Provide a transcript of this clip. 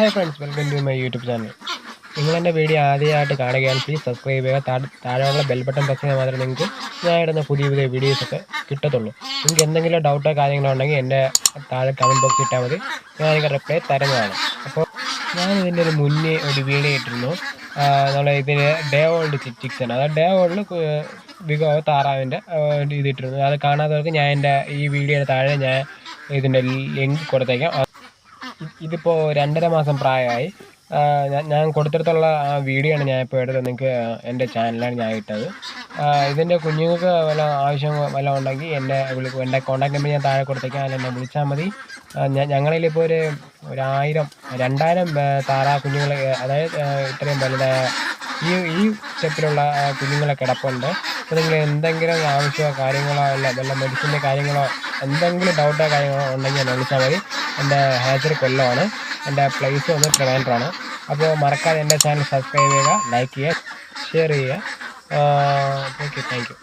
Hi friends, welcome to my YouTube channel. നിങ്ങളെൻ്റെ video ആദ്യമായിട്ട് കാണുകയാണ്, പ്ലീസ് സബ്സ്ക്രൈബ് ചെയ്യുക. താഴെയുള്ള ബെൽ ബട്ടൺ പ്രസ് ചെയ്താൽ മാത്രമേ നിങ്ങൾക്ക് ഞാൻ ഇടുന്ന പുതിയ പുതിയ വീഡിയോസൊക്കെ കിട്ടത്തുള്ളൂ. നിങ്ങൾക്ക് എന്തെങ്കിലും ഡൗട്ടോ കാര്യങ്ങളോ ഉണ്ടെങ്കിൽ എൻ്റെ താഴെ കമൻറ്റ് ബോക്സിൽ ഇട്ടാൽ മതി, ഞാനിങ്ങനെ റിപ്ലൈ തരുന്നതാണ്. അപ്പോൾ ഞാൻ ഇതിൻ്റെ ഒരു മുന്നേ ഒരു വീഡിയോ ഇട്ടിരുന്നു. നമ്മൾ ഇതിൽ ഡേ ഓൾഡ് ചിക്സ് ആണ്, അതായത് ഡേ ഓൾഡ് ബിഗോ താറാവിൻ്റെ ഇതിട്ടിരുന്നു. അത് കാണാത്തവർക്ക് ഞാൻ എൻ്റെ ഈ വീഡിയോയുടെ താഴെ ഞാൻ ഇതിൻ്റെ ലിങ്ക് കൊടുത്തേക്കാം. ഇതിപ്പോൾ 2.5 മാസം പ്രായമായി. ഞാൻ കൊടുത്തിടത്തുള്ള ആ വീഡിയോ ആണ് ഞാൻ ഇപ്പോൾ എടുത്തത്. നിങ്ങൾക്ക് എൻ്റെ ചാനലാണ് ഞാൻ ഇട്ടത്. ഇതിൻ്റെ കുഞ്ഞുങ്ങൾക്ക് വല്ല ആവശ്യം വല്ല ഉണ്ടെങ്കിൽ എൻ്റെ കോൺടാക്ട് നമ്പർ ഞാൻ താഴെ കൊടുത്തേക്കാം, അതിൽ എന്നെ വിളിച്ചാൽ മതി. ഞങ്ങളിലിപ്പോൾ ഒരു 2000 താറാ കുഞ്ഞുങ്ങൾ, അതായത് ഇത്രയും വലുതായ ഈ സ്റ്റെപ്പിലുള്ള കുഞ്ഞുങ്ങളെ കിടപ്പുണ്ട്. അപ്പോൾ നിങ്ങൾ എന്തെങ്കിലും ആവശ്യമോ കാര്യങ്ങളോ വല്ല മെഡിസിൻ്റെ കാര്യങ്ങളോ എന്തെങ്കിലും ഡൗട്ടോ കാര്യങ്ങളോ ഉണ്ടെങ്കിൽ എന്നെ വിളിച്ചാൽ മതി. എൻ്റെ ഹാച്ചറി കൊല്ലമാണ്, എൻ്റെ പ്ലേസ് വന്ന് ട്രിവാൻഡ്രമാണ്. അപ്പോൾ മറക്കാതെ എൻ്റെ ചാനൽ സബ്സ്ക്രൈബ് ചെയ്യുക, ലൈക്ക് ചെയ്യുക, ഷെയർ ചെയ്യുക. Okay, thank you.